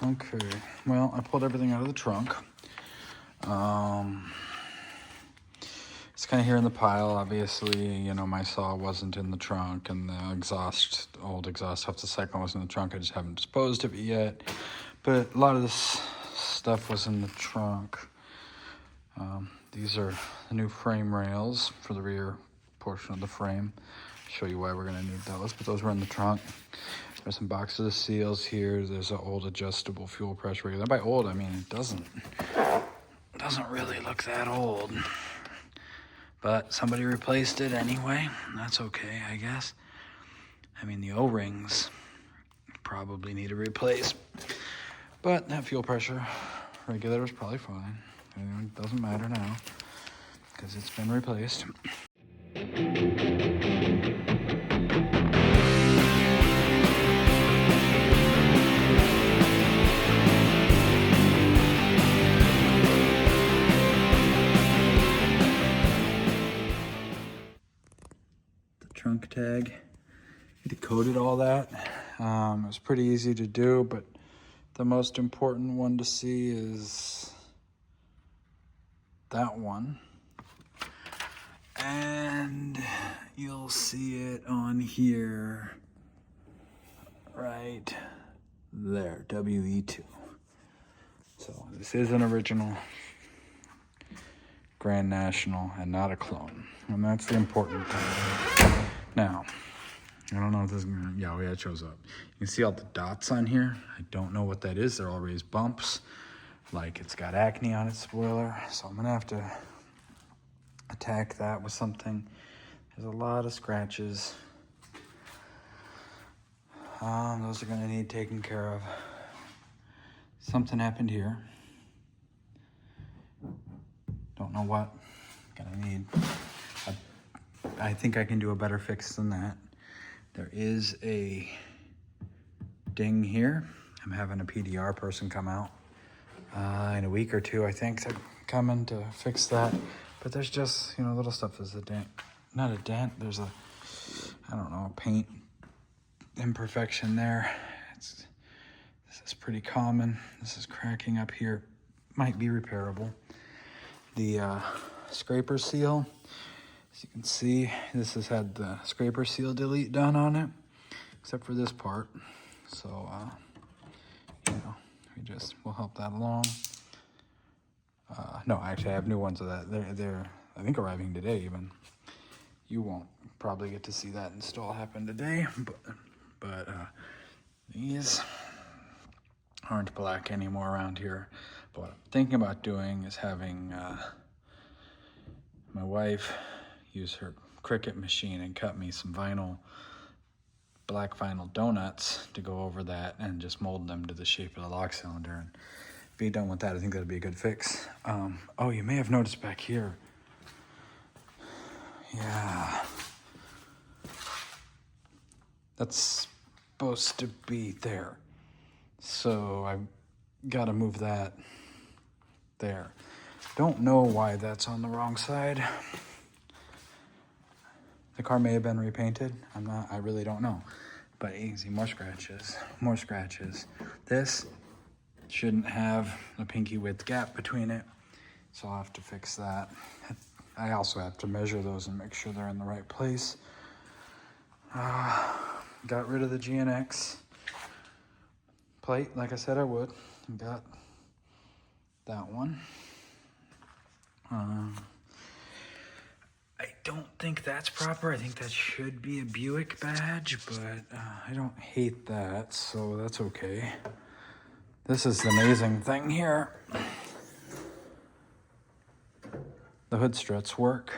Okay, well, I pulled everything out of the trunk. It's kind of here in the pile. Obviously, you know, my saw wasn't in the trunk, and the old exhaust off the cycle wasn't in the trunk. I just haven't disposed of it yet. But a lot of this stuff was in the trunk. These are the new frame rails for the rear portion of the frame. Show you why we're gonna need those, but those were in the trunk. There's some boxes of seals here. There's an old adjustable fuel pressure regulator. By old, I mean it doesn't really look that old. But somebody replaced it anyway. That's okay, I guess. I mean, the O-rings probably need a replace. But that fuel pressure regulator is probably fine. It doesn't matter now because it's been replaced. Trunk tag. I decoded all that. It was pretty easy to do, but the most important one to see is that one. And you'll see it on here right there, WE2. So this is an original Grand National and not a clone. And that's the important thing. Now, I don't know if this is gonna, yeah, it shows up. You can see all the dots on here. I don't know what that is. They're all raised bumps. Like it's got acne on its spoiler. So I'm gonna have to attack that with something. There's a lot of scratches. Those are gonna need taken care of. Something happened here. Don't know what. Gonna need. I think I can do a better fix than that. There is a ding here. I'm having a PDR person come out in a week or two, I think. They're coming to fix that. But there's just, you know, little stuff. There's a dent. Not a dent. There's a, I don't know, paint imperfection there. This is pretty common. This is cracking up here. Might be repairable. The scraper seal. As you can see, this has had the scraper seal delete done on it, except for this part. So, you know, we'll help that along. No, actually, I have new ones of that. They're I think, arriving today even. You won't probably get to see that install happen today, but these aren't black anymore around here. But what I'm thinking about doing is having my wife use her Cricut machine and cut me some black vinyl donuts to go over that and just mold them to the shape of the lock cylinder and be done with that. I think that'd be a good fix. Oh, you may have noticed back here. Yeah. That's supposed to be there. So I've got to move that there. Don't know why that's on the wrong side. The car may have been repainted. I really don't know. But you can see more scratches. This shouldn't have a pinky width gap between it. So I'll have to fix that. I also have to measure those and make sure they're in the right place. Got rid of the GNX plate, like I said I would. Got that one. I don't think that's proper. I think that should be a Buick badge, but I don't hate that, so that's okay. This is the amazing thing here. The hood struts work.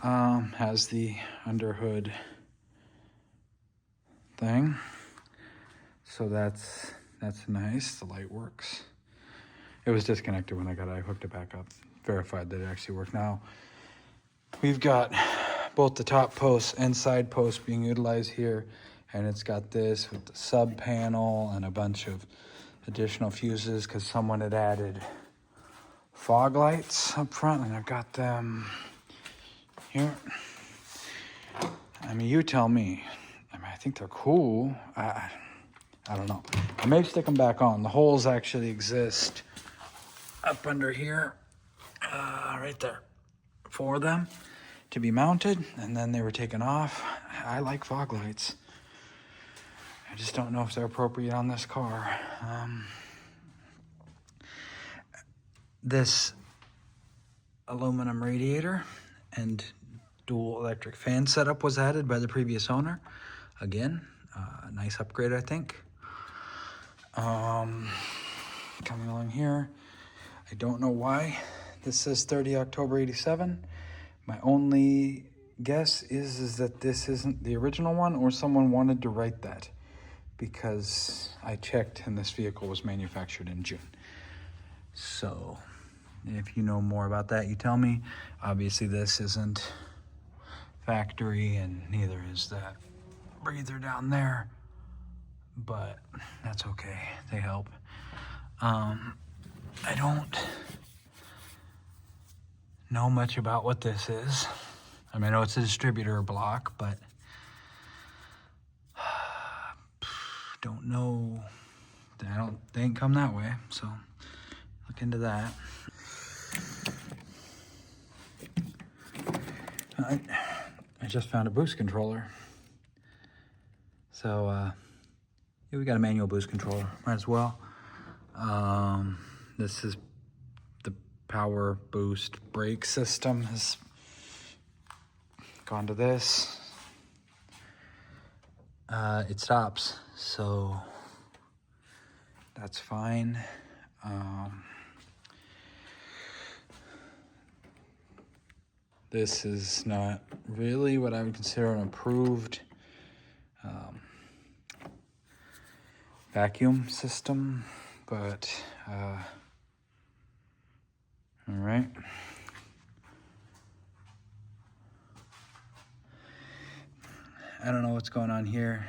Has the underhood thing. So that's nice. The light works. It was disconnected when I hooked it back up. Verified that it actually worked. Now, we've got both the top posts and side posts being utilized here, and it's got this with the sub panel and a bunch of additional fuses because someone had added fog lights up front, and I've got them here. I mean, you tell me. I mean, I think they're cool. I I don't know. I may stick them back on. The holes actually exist up under here, right there, for them to be mounted, and then they were taken off. I like fog lights. I just don't know if they're appropriate on this car. This aluminum radiator and dual electric fan setup was added by the previous owner. Again, nice upgrade, I think. Coming along here, I don't know why this says 30 October 87. My only guess is that this isn't the original one, or someone wanted to write that, because I checked and this vehicle was manufactured in June. So if you know more about that, you tell me. Obviously this isn't factory, and neither is that breather down there, but that's okay, they help. I don't know much about what this is. I mean, I know it's a distributor block, but don't know. They ain't come that way, so look into that. I just found a boost controller. So, yeah, we got a manual boost controller, might as well. This is the power boost brake system has gone to this. It stops, so that's fine. This is not really what I would consider an approved vacuum system, but all right. I don't know what's going on here.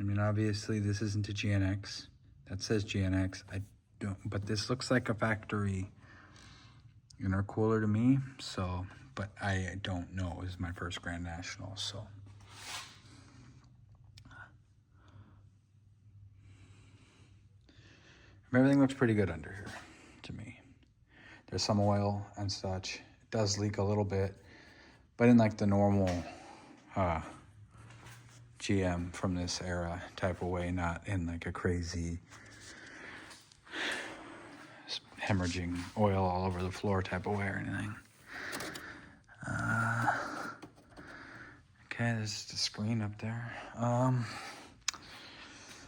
I mean, obviously this isn't a GNX. That says GNX. I don't, but this looks like a factory intercooler to me. So, but I don't know. This is my first Grand National, so. Everything looks pretty good under here to me. There's some oil and such. It does leak a little bit, but in like the normal GM from this era type of way, not in like a crazy hemorrhaging oil all over the floor type of way or anything. Okay, there's the screen up there.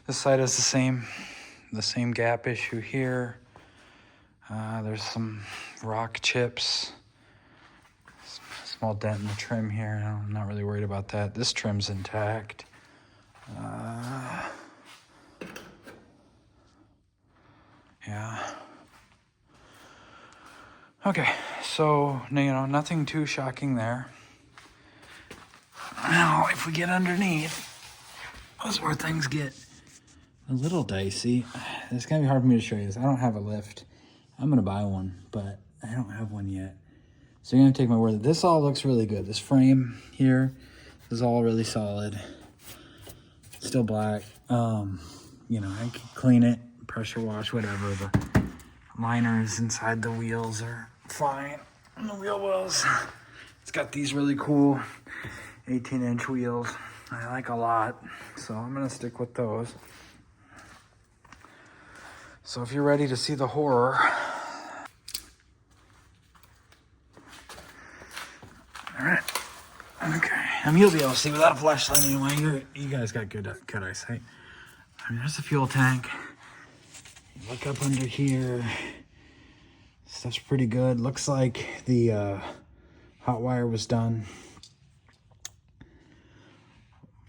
This side is the same gap issue here. There's some rock chips. Small dent in the trim here. I'm not really worried about that. This trim's intact. Yeah. Okay, so, you know, nothing too shocking there. Now, if we get underneath, that's where things get a little dicey. It's gonna be hard for me to show you this. I don't have a lift. I'm gonna buy one, but I don't have one yet. So you're gonna take my word that this all looks really good. This frame here is all really solid. Still black. You know, I can clean it, pressure wash, whatever. The liners inside the wheels are fine. And the wheel wells. It's got these really cool 18-inch wheels. I like a lot, so I'm gonna stick with those. So if you're ready to see the horror, all right, okay. I mean, you'll be able to see without a flashlight anyway. You guys got good eyesight. I mean, there's the fuel tank. Look up under here. Stuff's pretty good. Looks like the hot wire was done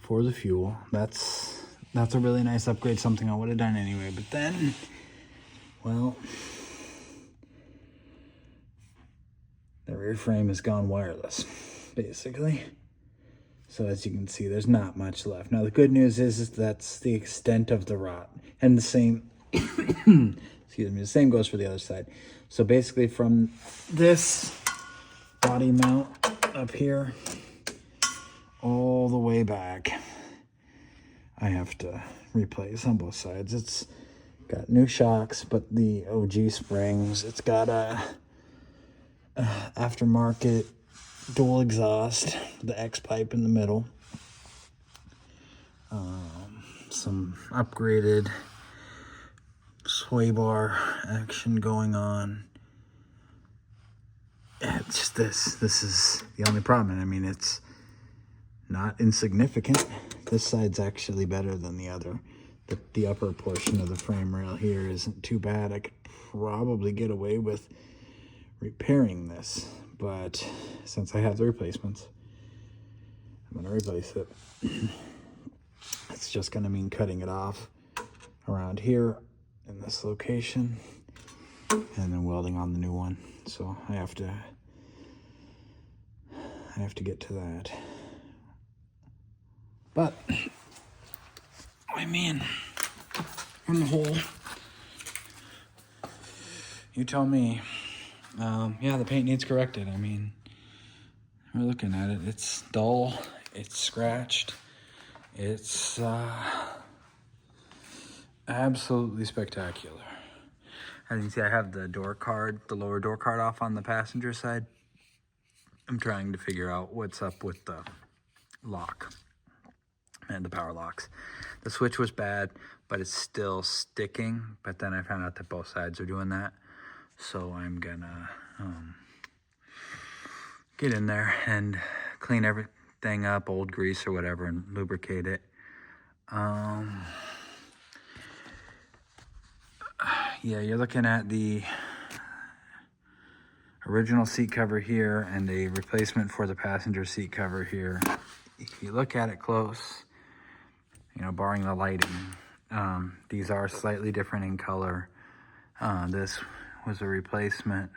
for the fuel. That's a really nice upgrade, something I would have done anyway. But then, well, the rear frame has gone wireless, basically. So as you can see, there's not much left. Now the good news is that's the extent of the rot, and the same, excuse me, the same goes for the other side. So basically from this body mount up here all the way back, I have to replace on both sides. It's got new shocks, but the OG springs. It's got a aftermarket dual exhaust, the X pipe in the middle. Some upgraded sway bar action going on. It's just this is the only problem. I mean, it's not insignificant. This side's actually better than the other. The upper portion of the frame rail here isn't too bad. I could probably get away with repairing this, but since I have the replacements, I'm gonna replace it. It's just gonna mean cutting it off around here in this location and then welding on the new one. So I have to get to that. But I mean, on the whole, you tell me. Yeah, the paint needs corrected. I mean, we're looking at it. It's dull. It's scratched. It's absolutely spectacular. As you can see, I have the door card, the lower door card off on the passenger side. I'm trying to figure out what's up with the lock and the power locks. The switch was bad, but it's still sticking. But then I found out that both sides are doing that. So I'm gonna get in there and clean everything up, old grease or whatever, and lubricate it. Yeah, you're looking at the original seat cover here and a replacement for the passenger seat cover here. If you look at it close, you know, barring the lighting, these are slightly different in color. This was a replacement.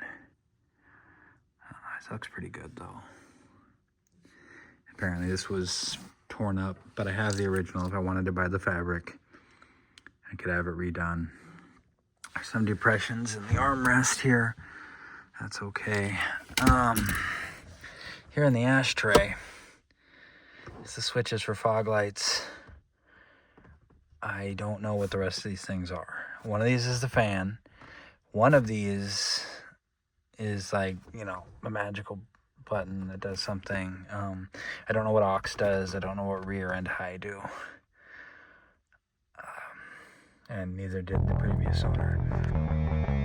This looks pretty good though. Apparently this was torn up, but I have the original. If I wanted to buy the fabric, I could have it redone. There's some depressions in the armrest here. That's okay. Here in the ashtray, it's the switches for fog lights. I don't know what the rest of these things are. One of these is the fan. One of these is like, you know, a magical button that does something. I don't know what aux does. I don't know what rear and high do. And neither did the previous owner.